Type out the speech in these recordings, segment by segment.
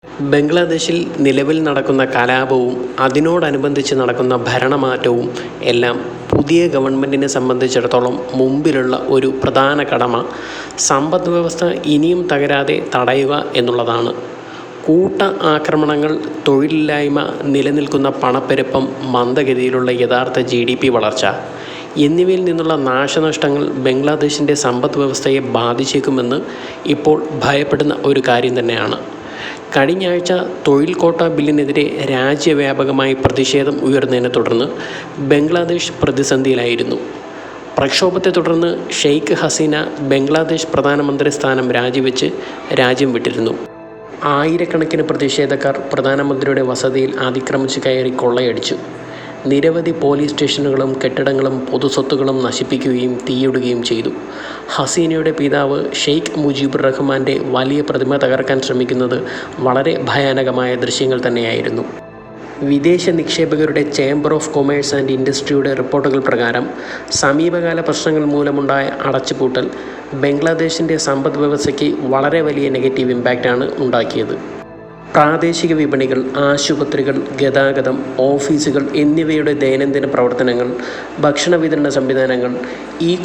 ബംഗ്ലാദേശിൽ നിലവിൽ നടക്കുന്ന കലാപവും അതിനോടനുബന്ധിച്ച് നടക്കുന്ന ഭരണമാറ്റവും എല്ലാം പുതിയ ഗവൺമെൻറ്റിനെ സംബന്ധിച്ചിടത്തോളം മുമ്പിലുള്ള ഒരു പ്രധാന കടമ സമ്പദ് വ്യവസ്ഥ ഇനിയും തകരാതെ തടയുക എന്നുള്ളതാണ്. കൂട്ട ആക്രമണങ്ങൾ, തൊഴിലില്ലായ്മ, നിലനിൽക്കുന്ന പണപ്പെരുപ്പം, മന്ദഗതിയിലുള്ള യഥാർത്ഥ GDP വളർച്ച എന്നിവയിൽ നിന്നുള്ള നാശനഷ്ടങ്ങൾ ബംഗ്ലാദേശിൻ്റെ സമ്പദ് വ്യവസ്ഥയെ ബാധിച്ചേക്കുമെന്ന് ഇപ്പോൾ ഭയപ്പെടുന്ന ഒരു കാര്യം തന്നെയാണ്. കഴിഞ്ഞ ആഴ്ച തൊഴിൽ കോട്ട ബില്ലിനെതിരെ രാജ്യവ്യാപകമായി പ്രതിഷേധം ഉയർന്നതിനെ തുടർന്ന് ബംഗ്ലാദേശ് പ്രതിസന്ധിയിലായിരുന്നു. പ്രക്ഷോഭത്തെ തുടർന്ന് ഷെയ്ഖ് ഹസീന ബംഗ്ലാദേശ് പ്രധാനമന്ത്രി സ്ഥാനം രാജിവെച്ച് രാജ്യം വിട്ടിരുന്നു. ആയിരക്കണക്കിന് പ്രതിഷേധക്കാർ പ്രധാനമന്ത്രിയുടെ വസതിയിൽ അതിക്രമിച്ച് കയറി കൊള്ളയടിച്ചു. നിരവധി പോലീസ് സ്റ്റേഷനുകളും കെട്ടിടങ്ങളും പൊതുസ്വത്തുകളും നശിപ്പിക്കുകയും തീയിടുകയും ചെയ്തു. ഹസീനയുടെ പിതാവ് ഷെയ്ഖ് മുജീബുർ റഹ്മാൻ്റെ വലിയ പ്രതിമ തകർക്കാൻ ശ്രമിക്കുന്നത് വളരെ ഭയാനകമായ ദൃശ്യങ്ങൾ തന്നെയായിരുന്നു. വിദേശ നിക്ഷേപകരുടെ ചേംബർ ഓഫ് കൊമേഴ്സ് ആൻഡ് ഇൻഡസ്ട്രിയുടെ റിപ്പോർട്ടുകൾ പ്രകാരം സമീപകാല പ്രശ്നങ്ങൾ മൂലമുണ്ടായ അടച്ചുപൂട്ടൽ ബംഗ്ലാദേശിൻ്റെ സമ്പദ് വ്യവസ്ഥയ്ക്ക് വളരെ വലിയ നെഗറ്റീവ് ഇമ്പാക്റ്റാണ് ഉണ്ടാക്കിയത്. പ്രാദേശിക വിപണികൾ, ആശുപത്രികൾ, ഗതാഗതം, ഓഫീസുകൾ എന്നിവയുടെ ദൈനംദിന പ്രവർത്തനങ്ങൾ, ഭക്ഷണ വിതരണ സംവിധാനങ്ങൾ,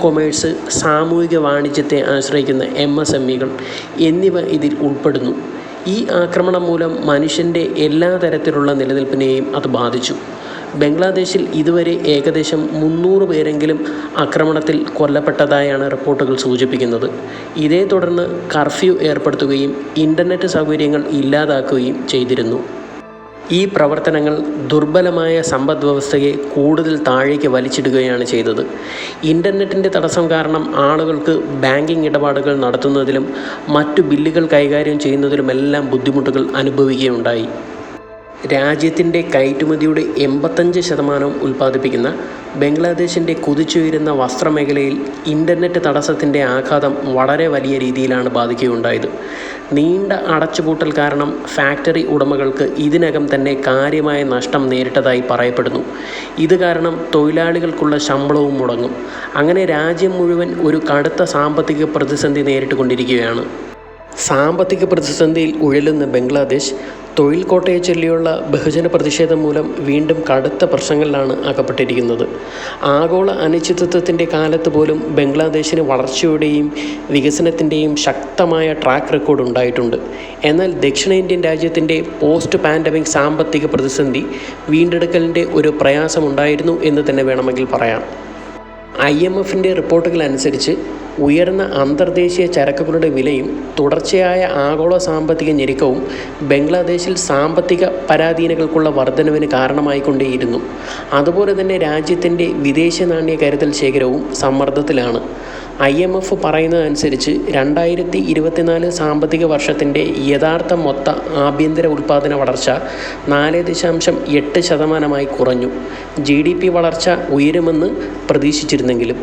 കൊമേഴ്സ്, സാമൂഹിക വാണിജ്യത്തെ ആശ്രയിക്കുന്ന MSMEകൾ എന്നിവ ഇതിൽ ഉൾപ്പെടുന്നു. ഈ ആക്രമണം മൂലം മനുഷ്യൻ്റെ എല്ലാ തരത്തിലുള്ള നിലനിൽപ്പിനെയും അത് ബാധിച്ചു. ബംഗ്ലാദേശിൽ ഇതുവരെ ഏകദേശം 300 പേരെങ്കിലും ആക്രമണത്തിൽ കൊല്ലപ്പെട്ടതായാണ് റിപ്പോർട്ടുകൾ സൂചിപ്പിക്കുന്നത്. ഇതേ തുടർന്ന് കർഫ്യൂ ഏർപ്പെടുത്തുകയും ഇൻ്റർനെറ്റ് സൗകര്യങ്ങൾ ഇല്ലാതാക്കുകയും ചെയ്തിരുന്നു. ഈ പ്രവർത്തനങ്ങൾ ദുർബലമായ സമ്പദ് വ്യവസ്ഥയെ കൂടുതൽ താഴേക്ക് വലിച്ചിടുകയാണ് ചെയ്തത്. ഇൻ്റർനെറ്റിൻ്റെ തടസ്സം കാരണം ആളുകൾക്ക് ബാങ്കിങ് ഇടപാടുകൾ നടത്തുന്നതിലും മറ്റു ബില്ലുകൾ കൈകാര്യം ചെയ്യുന്നതിലുമെല്ലാം ബുദ്ധിമുട്ടുകൾ അനുഭവിക്കുകയുണ്ടായി. രാജ്യത്തിൻ്റെ കയറ്റുമതിയുടെ 85% ഉൽപ്പാദിപ്പിക്കുന്ന ബംഗ്ലാദേശിൻ്റെ കുതിച്ചുയരുന്ന വസ്ത്രമേഖലയിൽ ഇൻ്റർനെറ്റ് തടസ്സത്തിൻ്റെ ആഘാതം വളരെ വലിയ രീതിയിലാണ് ബാധിക്കുകയുണ്ടായത്. നീണ്ട അടച്ചുപൂട്ടൽ കാരണം ഫാക്ടറി ഉടമകൾക്ക് ഇതിനകം തന്നെ കാര്യമായ നഷ്ടം നേരിട്ടതായി പറയപ്പെടുന്നു. ഇത് കാരണം തൊഴിലാളികൾക്കുള്ള ശമ്പളവും മുടങ്ങും. അങ്ങനെ രാജ്യം മുഴുവൻ ഒരു കടുത്ത സാമ്പത്തിക പ്രതിസന്ധി നേരിട്ടുകൊണ്ടിരിക്കുകയാണ്. സാമ്പത്തിക പ്രതിസന്ധിയിൽ ഉഴലുന്ന ബംഗ്ലാദേശ് തൊഴിൽ കോട്ടയെ ചൊല്ലിയുള്ള ബഹുജന പ്രതിഷേധം മൂലം വീണ്ടും കടുത്ത പ്രശ്നങ്ങളിലാണ് അകപ്പെട്ടിരിക്കുന്നത്. ആഗോള അനിശ്ചിതത്വത്തിൻ്റെ കാലത്ത് പോലും ബംഗ്ലാദേശിന് വളർച്ചയുടെയും വികസനത്തിൻ്റെയും ശക്തമായ ട്രാക്ക് റെക്കോർഡ് ഉണ്ടായിട്ടുണ്ട്. എന്നാൽ ദക്ഷിണേന്ത്യൻ രാജ്യത്തിൻ്റെ പോസ്റ്റ് പാൻഡമിക് സാമ്പത്തിക പ്രതിസന്ധി വീണ്ടെടുക്കലിൻ്റെ ഒരു പ്രയാസമുണ്ടായിരുന്നു എന്ന് തന്നെ വേണമെങ്കിൽ പറയാം. IMFൻ്റെ റിപ്പോർട്ടുകൾ അനുസരിച്ച് ഉയർന്ന അന്തർദേശീയ ചരക്കുകളുടെ വിലയും തുടർച്ചയായ ആഗോള സാമ്പത്തിക ഞെരുക്കവും ബംഗ്ലാദേശിൽ സാമ്പത്തിക പരാധീനതകൾക്കുള്ള വർധനവിന് കാരണമായിക്കൊണ്ടേയിരുന്നു. അതുപോലെ തന്നെ രാജ്യത്തിൻ്റെ വിദേശ നാണ്യ കരുതൽ ശേഖരവും സമ്മർദ്ദത്തിലാണ്. IMF പറയുന്നതനുസരിച്ച് 2024 സാമ്പത്തിക വർഷത്തിൻ്റെ യഥാർത്ഥ മൊത്ത ആഭ്യന്തര ഉൽപ്പാദന വളർച്ച 4.8% കുറഞ്ഞു. GDP വളർച്ച ഉയരുമെന്ന് പ്രതീക്ഷിച്ചിരുന്നെങ്കിലും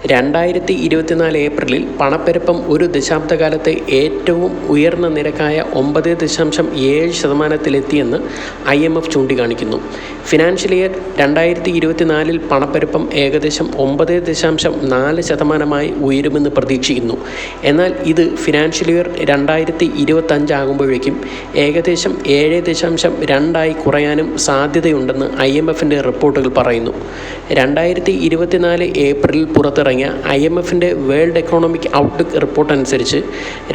2024 ഏപ്രിലിൽ പണപ്പെരുപ്പം ഒരു ദശാബ്ദകാലത്തെ ഏറ്റവും ഉയർന്ന നിരക്കായ 9.7%-ലെത്തിയെന്ന് IMF ചൂണ്ടിക്കാണിക്കുന്നു. ഫിനാൻഷ്യൽ ഇയർ 2024 പണപ്പെരുപ്പം ഏകദേശം 9.4% ഉയരുമെന്ന് പ്രതീക്ഷിക്കുന്നു. എന്നാൽ ഇത് ഫിനാൻഷ്യൽ ഇയർ 2025 ആകുമ്പോഴേക്കും ഏകദേശം 7.2 കുറയാനും സാധ്യതയുണ്ടെന്ന് IMFൻ്റെ റിപ്പോർട്ടുകൾ പറയുന്നു. 2024 ഏപ്രിലിൽ പുറത്തിറങ്ങിയ IMFൻ്റെ വേൾഡ് എക്കണോമിക് ഔട്ട്ലുക്ക് റിപ്പോർട്ട് അനുസരിച്ച്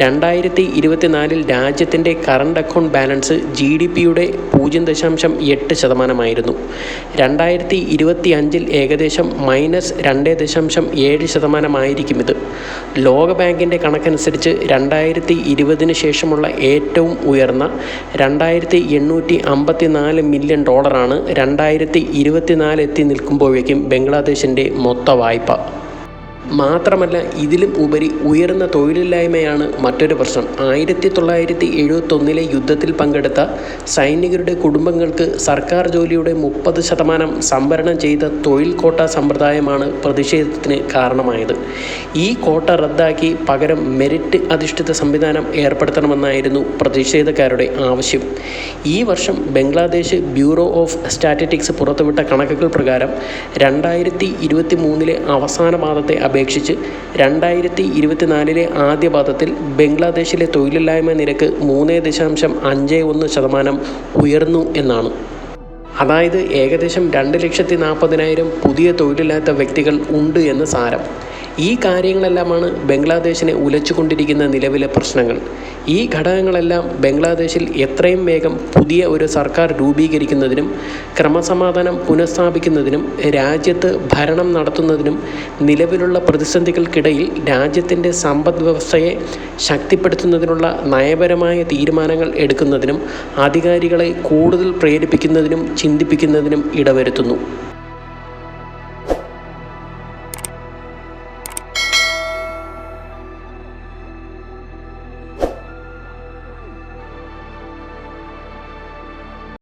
2024 രാജ്യത്തിൻ്റെ കറണ്ട് അക്കൗണ്ട് ബാലൻസ് GDPയുടെ 0.8%. 2025 ഏകദേശം -2.7% ഇത്. ലോകബാങ്കിൻ്റെ കണക്കനുസരിച്ച് 2020 ശേഷമുള്ള ഏറ്റവും ഉയർന്ന $2,854 മില്യൺ 2024 എത്തി നിൽക്കുമ്പോഴേക്കും ബംഗ്ലാദേശിൻ്റെ മൊത്ത വായ്പ. മാത്രമല്ല, ഇതിലും ഉപരി ഉയർന്ന തൊഴിലില്ലായ്മയാണ് മറ്റൊരു പ്രശ്നം. 1971 യുദ്ധത്തിൽ പങ്കെടുത്ത സൈനികരുടെ കുടുംബങ്ങൾക്ക് സർക്കാർ ജോലിയുടെ 30% സംവരണം ചെയ്ത തൊഴിൽ കോട്ട സമ്പ്രദായമാണ് പ്രതിഷേധത്തിന് കാരണമായത്. ഈ കോട്ട റദ്ദാക്കി പകരം മെറിറ്റ് അധിഷ്ഠിത സംവിധാനം ഏർപ്പെടുത്തണമെന്നായിരുന്നു പ്രതിഷേധക്കാരുടെ ആവശ്യം. ഈ വർഷം ബംഗ്ലാദേശ് ബ്യൂറോ ഓഫ് സ്റ്റാറ്റിസ്റ്റിക്സ് പുറത്തുവിട്ട കണക്കുകൾ പ്രകാരം 2023 അവസാന പാദത്തെ അപേക്ഷിച്ച് അപേക്ഷിച്ച് 2024 ആദ്യ പാദത്തിൽ ബംഗ്ലാദേശിലെ തൊഴിലില്ലായ്മ നിരക്ക് 3.51% ഉയർന്നു എന്നാണ്. അതായത് ഏകദേശം 2,40,000 പുതിയ തൊഴിലില്ലാത്ത വ്യക്തികൾ ഉണ്ട് എന്ന് സാരം. ഈ കാര്യങ്ങളെല്ലാമാണ് ബംഗ്ലാദേശിനെ ഉലച്ചുകൊണ്ടിരിക്കുന്ന നിലവിലെ പ്രശ്നങ്ങൾ. ഈ ഘടകങ്ങളെല്ലാം ബംഗ്ലാദേശിൽ എത്രയും വേഗം പുതിയ ഒരു സർക്കാർ രൂപീകരിക്കുന്നതിനും ക്രമസമാധാനം പുനഃസ്ഥാപിക്കുന്നതിനും രാജ്യത്ത് ഭരണം നടത്തുന്നതിനും നിലവിലുള്ള പ്രതിസന്ധികൾക്കിടയിൽ രാജ്യത്തിൻ്റെ സമ്പദ് വ്യവസ്ഥയെ ശക്തിപ്പെടുത്തുന്നതിനുള്ള നയപരമായ തീരുമാനങ്ങൾ എടുക്കുന്നതിനും അധികാരികളെ കൂടുതൽ പ്രേരിപ്പിക്കുന്നതിനും ചിന്തിപ്പിക്കുന്നതിനും ഇടവരുത്തുന്നു.